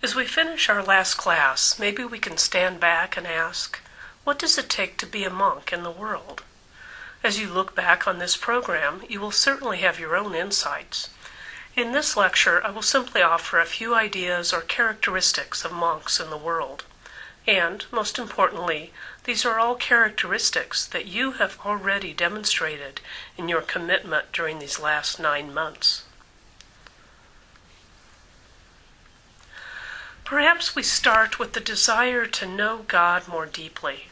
As we finish our last class, maybe we can stand back and ask, what does it take to be a monk in the world? As you look back on this program, you will certainly have your own insights. In this lecture, I will simply offer a few ideas or characteristics of monks in the world. And, most importantly, these are all characteristics that you have already demonstrated in your commitment during these last 9 months. Perhaps we start with the desire to know God more deeply.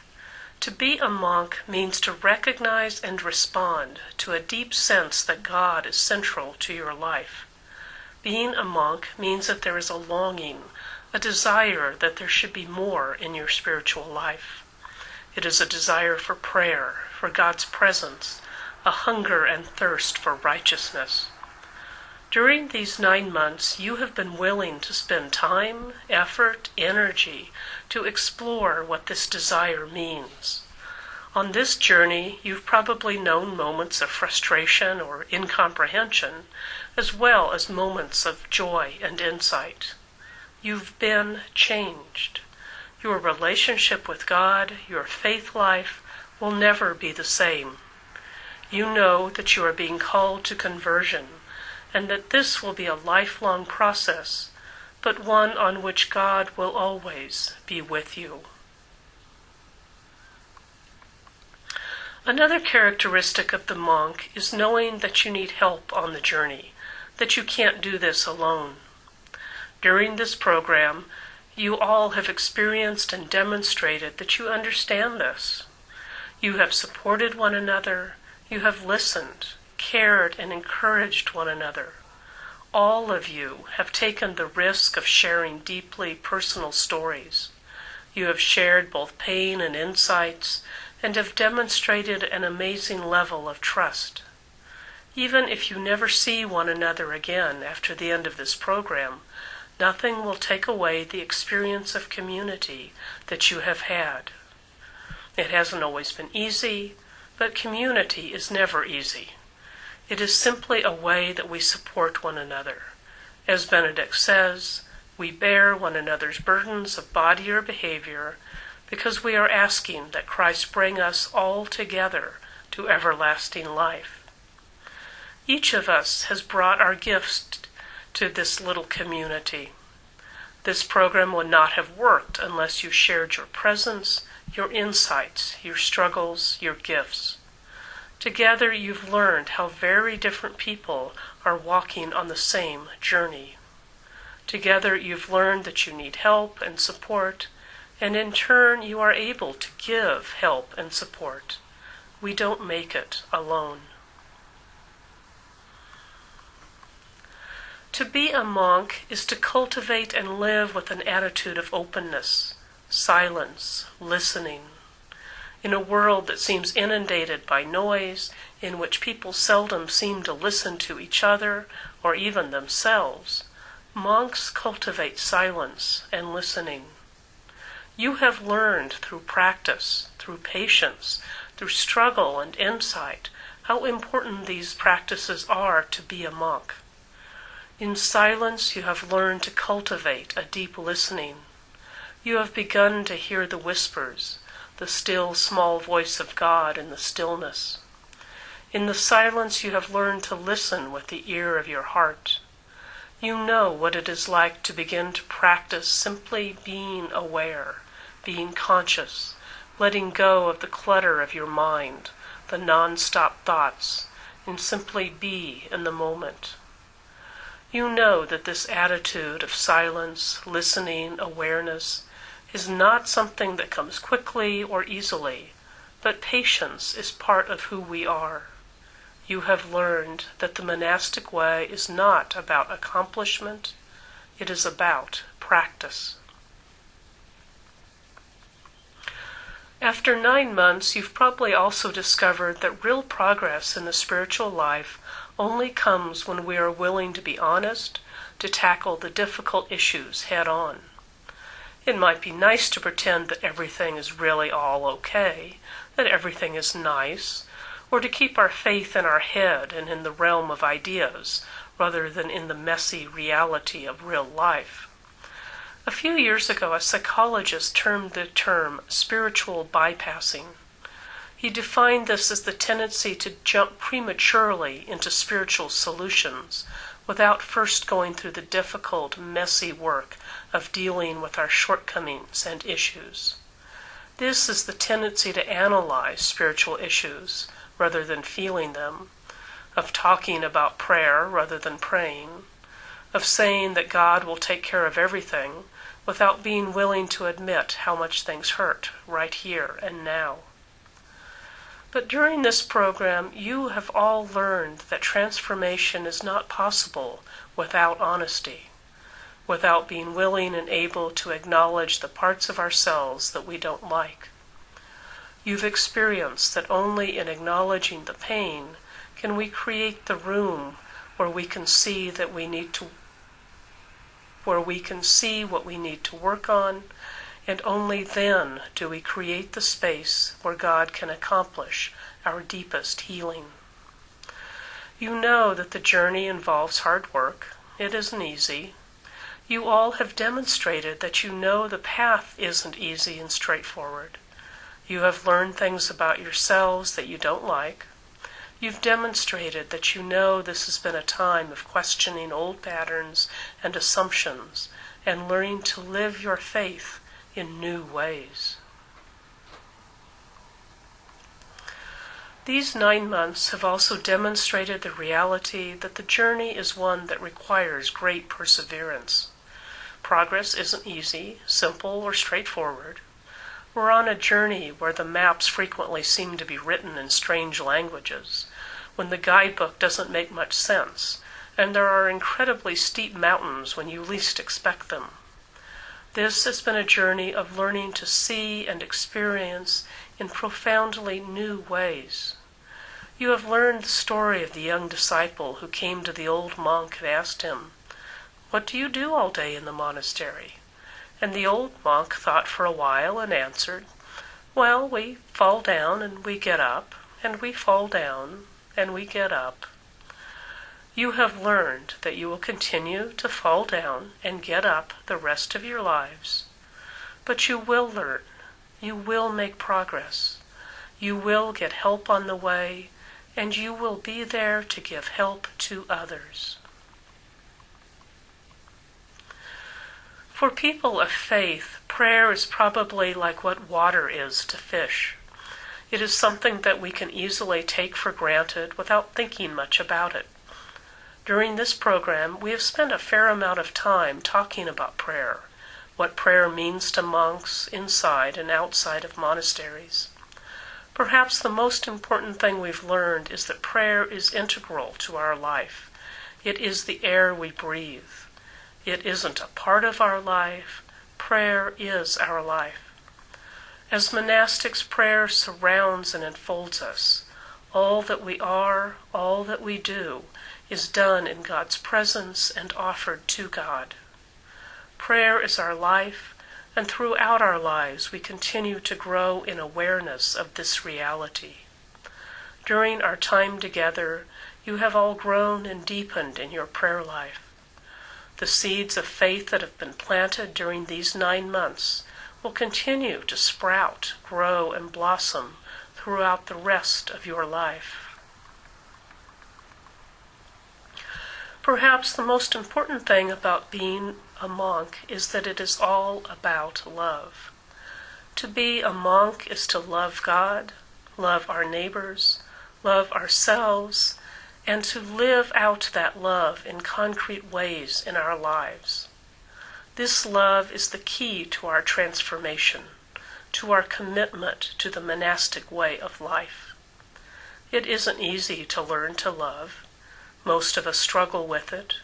To be a monk means to recognize and respond to a deep sense that God is central to your life. Being a monk means that there is a longing, a desire that there should be more in your spiritual life. It is a desire for prayer, for God's presence, a hunger and thirst for righteousness. During these 9 months, you have been willing to spend time, effort, energy to explore what this desire means. On this journey, you've probably known moments of frustration or incomprehension, as well as moments of joy and insight. You've been changed. Your relationship with God, your faith life, will never be the same. You know that you are being called to conversion, and that this will be a lifelong process, but one on which God will always be with you. Another characteristic of the monk is knowing that you need help on the journey, that you can't do this alone. During this program, you all have experienced and demonstrated that you understand this. You have supported one another, you have listened, cared, and encouraged one another. All of you have taken the risk of sharing deeply personal stories. You have shared both pain and insights, and have demonstrated an amazing level of trust. Even if you never see one another again after the end of this program, nothing will take away the experience of community that you have had. It hasn't always been easy, but community is never easy. It is simply a way that we support one another. As Benedict says, we bear one another's burdens of body or behavior because we are asking that Christ bring us all together to everlasting life. Each of us has brought our gifts to this little community. This program would not have worked unless you shared your presence, your insights, your struggles, your gifts. Together you've learned how very different people are walking on the same journey. Together you've learned that you need help and support, and in turn you are able to give help and support. We don't make it alone. To be a monk is to cultivate and live with an attitude of openness, silence, listening. In a world that seems inundated by noise, in which people seldom seem to listen to each other or even themselves, monks cultivate silence and listening. You have learned through practice, through patience, through struggle and insight, how important these practices are to be a monk. In silence, you have learned to cultivate a deep listening. You have begun to hear the whispers, the still, small voice of God in the stillness. In the silence, you have learned to listen with the ear of your heart. You know what it is like to begin to practice simply being aware, being conscious, letting go of the clutter of your mind, the non-stop thoughts, and simply be in the moment. You know that this attitude of silence, listening, awareness is not something that comes quickly or easily, but patience is part of who we are. You have learned that the monastic way is not about accomplishment, it is about practice. After 9 months, you've probably also discovered that real progress in the spiritual life only comes when we are willing to be honest, to tackle the difficult issues head on. It might be nice to pretend that everything is really all okay, that everything is nice, or to keep our faith in our head and in the realm of ideas, rather than in the messy reality of real life. A few years ago, a psychologist termed the term spiritual bypassing. He defined this as the tendency to jump prematurely into spiritual solutions without first going through the difficult, messy work of dealing with our shortcomings and issues. This is the tendency to analyze spiritual issues rather than feeling them, of talking about prayer rather than praying, of saying that God will take care of everything without being willing to admit how much things hurt right here and now. But during this program, you have all learned that transformation is not possible without honesty, without being willing and able to acknowledge the parts of ourselves that we don't like. You've experienced that only in acknowledging the pain can we create the room where we can see what we need to work on, and only then do we create the space where God can accomplish our deepest healing. You know that the journey involves hard work. It isn't easy. You all have demonstrated that you know the path isn't easy and straightforward. You have learned things about yourselves that you don't like. You've demonstrated that you know this has been a time of questioning old patterns and assumptions and learning to live your faith in new ways. These 9 months have also demonstrated the reality that the journey is one that requires great perseverance. Progress isn't easy, simple, or straightforward. We're on a journey where the maps frequently seem to be written in strange languages, when the guidebook doesn't make much sense, and there are incredibly steep mountains when you least expect them. This has been a journey of learning to see and experience in profoundly new ways. You have learned the story of the young disciple who came to the old monk and asked him, "What do you do all day in the monastery?" And the old monk thought for a while and answered, "Well, we fall down and we get up, and we fall down and we get up." You have learned that you will continue to fall down and get up the rest of your lives. But you will learn. You will make progress. You will get help on the way, and you will be there to give help to others. For people of faith, prayer is probably like what water is to fish. It is something that we can easily take for granted without thinking much about it. During this program, we have spent a fair amount of time talking about prayer, what prayer means to monks inside and outside of monasteries. Perhaps the most important thing we've learned is that prayer is integral to our life. It is the air we breathe. It isn't a part of our life. Prayer is our life. As monastics, prayer surrounds and enfolds us. All that we are, all that we do, is done in God's presence and offered to God. Prayer is our life, and throughout our lives we continue to grow in awareness of this reality. During our time together, you have all grown and deepened in your prayer life. The seeds of faith that have been planted during these 9 months will continue to sprout, grow, and blossom throughout the rest of your life. Perhaps the most important thing about being a monk is that it is all about love. To be a monk is to love God, love our neighbors, love ourselves, and to live out that love in concrete ways in our lives. This love is the key to our transformation, to our commitment to the monastic way of life. It isn't easy to learn to love. Most of us struggle with it.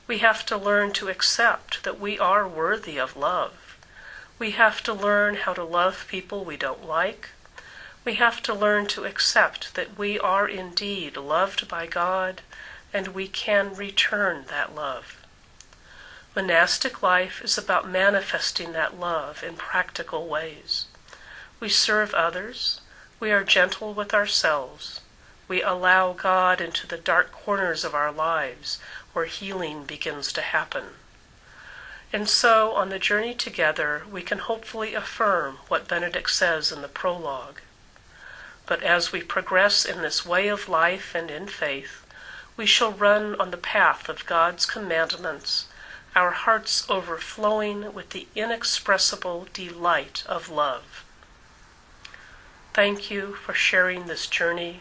We have to learn to accept that we are worthy of love. We have to learn how to love people we don't like. We have to learn to accept that we are indeed loved by God, and we can return that love. Monastic life is about manifesting that love in practical ways. We serve others. We are gentle with ourselves. We allow God into the dark corners of our lives where healing begins to happen. And so, on the journey together, we can hopefully affirm what Benedict says in the prologue. But as we progress in this way of life and in faith, we shall run on the path of God's commandments, our hearts overflowing with the inexpressible delight of love. Thank you for sharing this journey,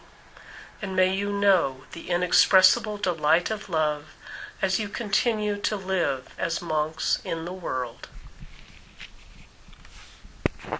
and may you know the inexpressible delight of love as you continue to live as monks in the world.